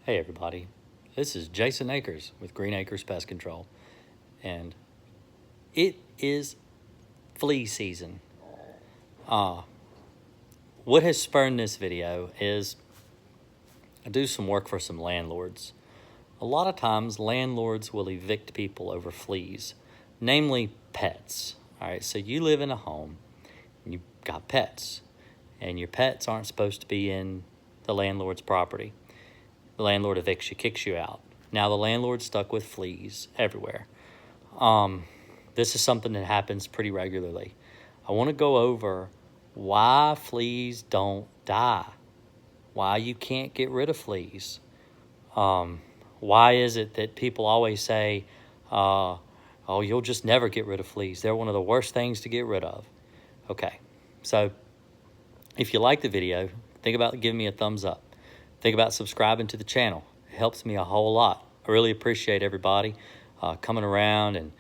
Hey everybody, this is Jason Akers with Green Acres Pest Control, and it is flea season. What has spurned this video is I do some work for some landlords. A lot of times landlords will evict people over fleas, namely pets. All right, so you live in a home, and you've got pets, and your pets aren't supposed to be in the landlord's property. The landlord evicts you, kicks you out. Now the landlord's stuck with fleas everywhere. This is something that happens pretty regularly. I want to go over why fleas don't die, why you can't get rid of fleas. Why is it that people always say, oh, you'll just never get rid of fleas. They're one of the worst things to get rid of. Okay, so if you like the video, think about giving me a thumbs up. Think about subscribing to the channel. It helps me a whole lot. I really appreciate everybody coming around and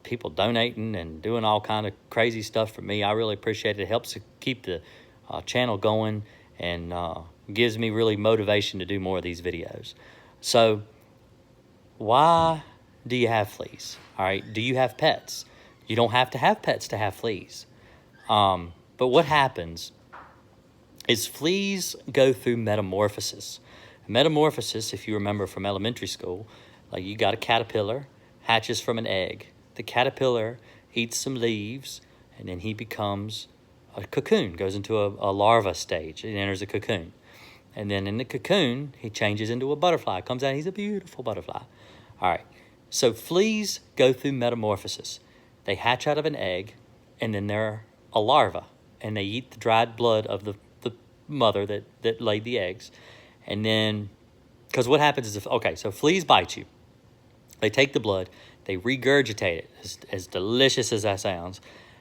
people donating and doing all kind of crazy stuff for me. I really appreciate it. It helps to keep the channel going and gives me really motivation to do more of these videos. So why do you have fleas? All right, do you have pets? You don't have to have pets to have fleas. But what happens is fleas go through metamorphosis. Metamorphosis, if you remember from elementary school, like you got a caterpillar, hatches from an egg. The caterpillar eats some leaves, and then he becomes a cocoon, goes into a larva stage. It enters a cocoon. And then in the cocoon, he changes into a butterfly. Comes out, he's a beautiful butterfly. All right, so fleas go through metamorphosis. They hatch out of an egg, and then they're a larva, and they eat the dried blood of the mother that laid the eggs. And then, because what happens is, so fleas bite you. They take the blood, they regurgitate it, as delicious as that sounds,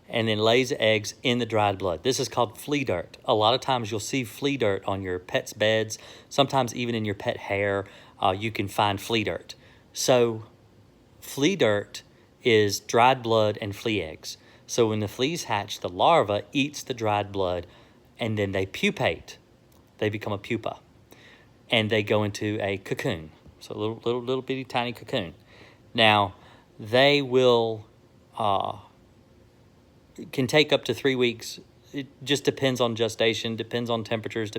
and then lays eggs in the dried blood. This is called flea dirt. A lot of times you'll see flea dirt on your pet's beds. Sometimes even in your pet hair, you can find flea dirt. So flea dirt is dried blood and flea eggs. So when the fleas hatch, the larva eats the dried blood, and then they pupate. They become a pupa, and they go into a cocoon. So a little bitty tiny cocoon. Now, they will can take up to 3 weeks. It just depends on gestation, depends on temperatures,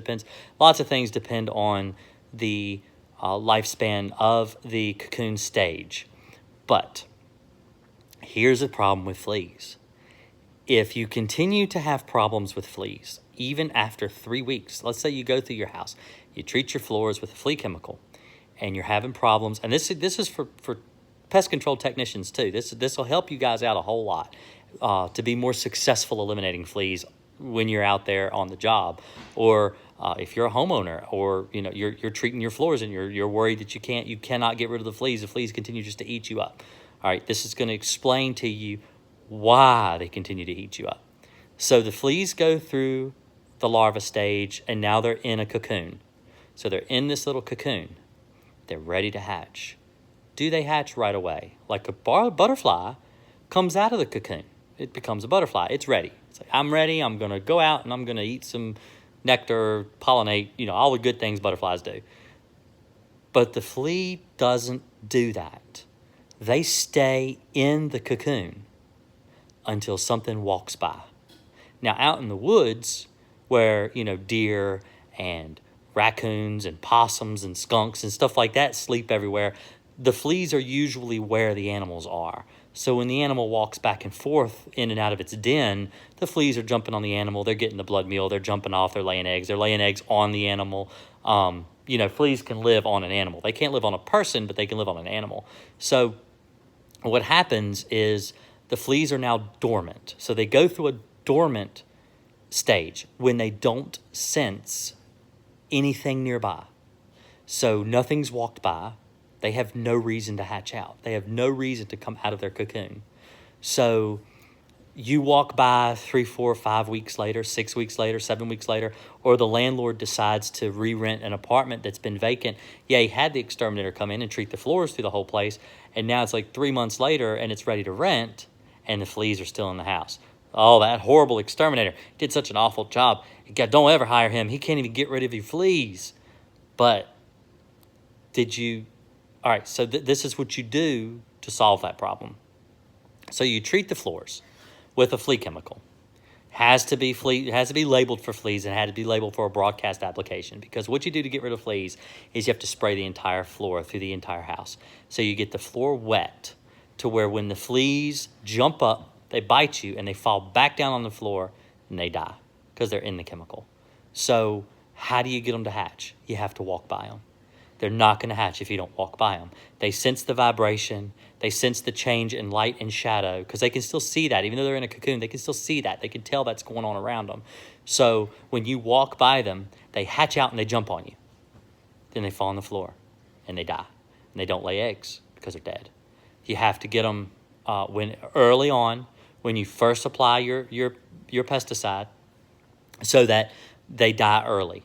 lots of things depend on the lifespan of the cocoon stage. But here's a problem with fleas. If you continue to have problems with fleas, even after 3 weeks, let's say you go through your house, you treat your floors with a flea chemical, and you're having problems, and this is for pest control technicians too. This will help you guys out a whole lot to be more successful eliminating fleas when you're out there on the job, or if you're a homeowner, or you're treating your floors and you're worried that you cannot get rid of the fleas. The fleas continue just to eat you up. All right, this is going to explain to you why they continue to eat you up. So the fleas go through the larva stage, and now they're in a cocoon. So they're in this little cocoon. They're ready to hatch. Do they hatch right away? Like a butterfly comes out of the cocoon. It becomes a butterfly. It's ready. It's like, I'm ready. I'm going to go out and I'm going to eat some nectar, pollinate, all the good things butterflies do. But the flea doesn't do that. They stay in the cocoon until something walks by. Now, out in the woods, where, deer and raccoons and possums and skunks and stuff like that sleep everywhere, the fleas are usually where the animals are. So when the animal walks back and forth in and out of its den, the fleas are jumping on the animal. They're getting the blood meal. They're jumping off. They're laying eggs. They're laying eggs on the animal. Fleas can live on an animal. They can't live on a person, but they can live on an animal. So what happens is the fleas are now dormant. So they go through a dormant stage when they don't sense anything nearby. So nothing's walked by. They have no reason to hatch out. They have no reason to come out of their cocoon. So you walk by 3, 4, 5 weeks later, 6 weeks later, 7 weeks later, or the landlord decides to re-rent an apartment that's been vacant. Yeah, he had the exterminator come in and treat the floors through the whole place, and now it's like 3 months later and it's ready to rent, and the fleas are still in the house. Oh, that horrible exterminator did such an awful job. God, don't ever hire him. He can't even get rid of your fleas. But All right, so this is what you do to solve that problem. So you treat the floors with a flea chemical. Has to be labeled for fleas, and had to be labeled for a broadcast application, because what you do to get rid of fleas is you have to spray the entire floor through the entire house. So you get the floor wet to where when the fleas jump up, they bite you and they fall back down on the floor and they die because they're in the chemical. So how do you get them to hatch? You have to walk by them. They're not going to hatch if you don't walk by them. They sense the vibration. They sense the change in light and shadow, because they can still see that. Even though they're in a cocoon, they can still see that. They can tell that's going on around them. So when you walk by them, they hatch out and they jump on you. Then they fall on the floor and they die. And they don't lay eggs because they're dead. You have to get them early on, when you first apply your pesticide, so that they die early.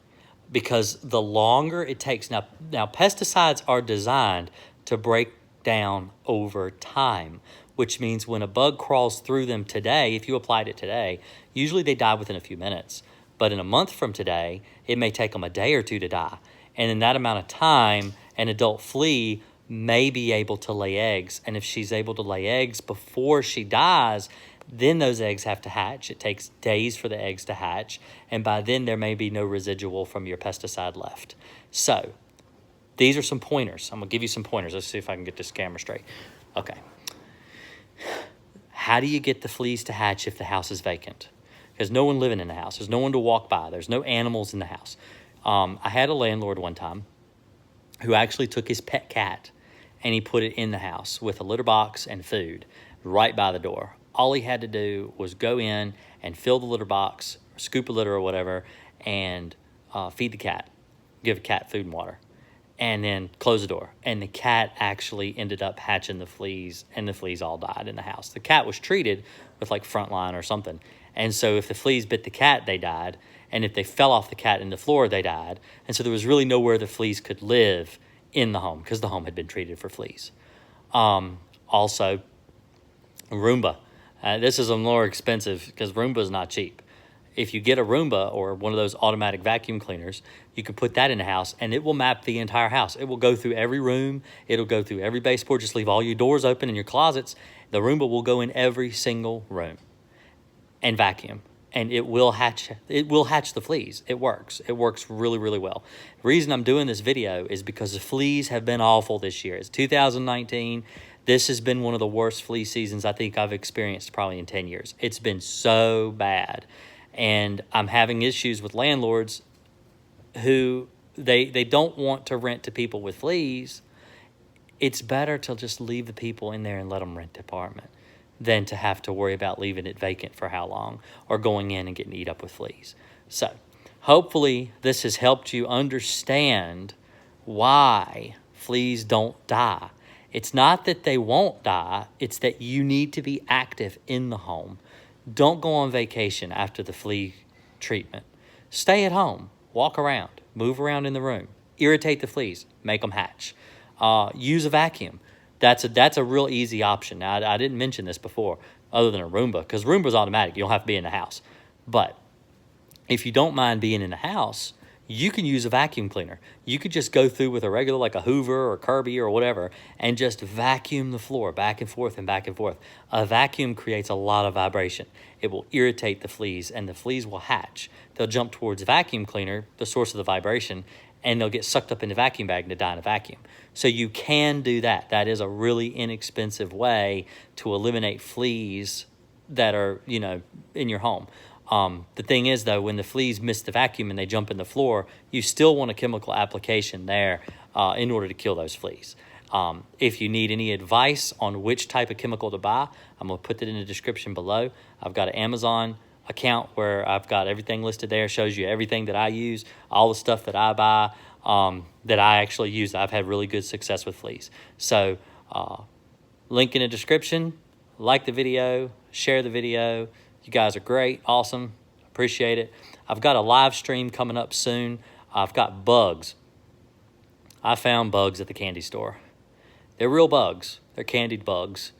Because the longer it takes, now pesticides are designed to break down over time, which means when a bug crawls through them today, if you applied it today, usually they die within a few minutes. But in a month from today, it may take them a day or two to die. And in that amount of time, an adult flea may be able to lay eggs. And if she's able to lay eggs before she dies, then those eggs have to hatch. It takes days for the eggs to hatch, and by then there may be no residual from your pesticide left. So these are some pointers. I'm going to give you some pointers. Let's see if I can get this camera straight. Okay. How do you get the fleas to hatch if the house is vacant? There's no one living in the house. There's no one to walk by. There's no animals in the house. I had a landlord one time who actually took his pet cat and he put it in the house with a litter box and food right by the door. All he had to do was go in and fill the litter box, scoop a litter or whatever, and feed the cat, give the cat food and water, and then close the door. And the cat actually ended up hatching the fleas, and the fleas all died in the house. The cat was treated with like Frontline or something. And so if the fleas bit the cat, they died. And if they fell off the cat in the floor, they died. And so there was really nowhere the fleas could live in the home, because the home had been treated for fleas. Also, Roomba. This is a more expensive, because Roomba is not cheap. If you get a Roomba or one of those automatic vacuum cleaners, you can put that in the house and it will map the entire house. It will go through every room. It'll go through every baseboard. Just leave all your doors open in your closets. The Roomba will go in every single room and vacuum. And it will hatch the fleas. It works. It works really, really well. The reason I'm doing this video is because the fleas have been awful this year. It's 2019. This has been one of the worst flea seasons I think I've experienced probably in 10 years. It's been so bad. And I'm having issues with landlords who they don't want to rent to people with fleas. It's better to just leave the people in there and let them rent the apartment than to have to worry about leaving it vacant for how long or going in and getting eat up with fleas. So hopefully this has helped you understand why fleas don't die. It's not that they won't die. It's that you need to be active in the home. Don't go on vacation after the flea treatment. Stay at home. Walk around. Move around in the room. Irritate the fleas. Make them hatch. Use a vacuum. That's a real easy option. Now, I didn't mention this before, other than a Roomba, because Roomba's automatic. You don't have to be in the house. But if you don't mind being in the house, you can use a vacuum cleaner. You could just go through with a regular, like a Hoover or Kirby or whatever, and just vacuum the floor back and forth and back and forth. A vacuum creates a lot of vibration. It will irritate the fleas, and the fleas will hatch. They'll jump towards the vacuum cleaner, the source of the vibration, and they'll get sucked up in the vacuum bag and to die in a vacuum. So you can do that. That is a really inexpensive way to eliminate fleas that are, in your home. The thing is, though, when the fleas miss the vacuum and they jump in the floor, you still want a chemical application there in order to kill those fleas. If you need any advice on which type of chemical to buy, I'm going to put that in the description below. I've got an Amazon account where I've got everything listed there. Shows you everything that I use, all the stuff that I buy, that I actually use. I've had really good success with fleas. So link in the description. Like the video. Share the video. You guys are great. Awesome. Appreciate it. I've got a live stream coming up soon. I've got bugs. I found bugs at the candy store. They're real bugs. They're candied bugs.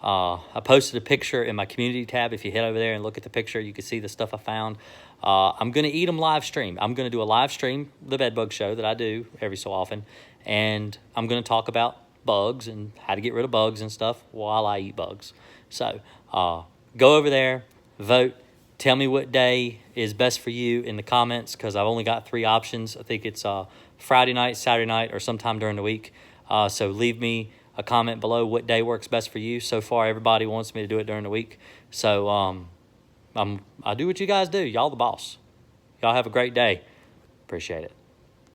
I posted a picture in my community tab. If you head over there and look at the picture, you can see the stuff I found. I'm going to eat them live stream. I'm going to do a live stream, the bedbug show that I do every so often, and I'm going to talk about bugs and how to get rid of bugs and stuff while I eat bugs. So go over there, vote. Tell me what day is best for you in the comments, because I've only got 3 options. I think it's Friday night, Saturday night, or sometime during the week. So leave me a comment below what day works best for you. So far, everybody wants me to do it during the week. So I do what you guys do. Y'all the boss. Y'all have a great day. Appreciate it.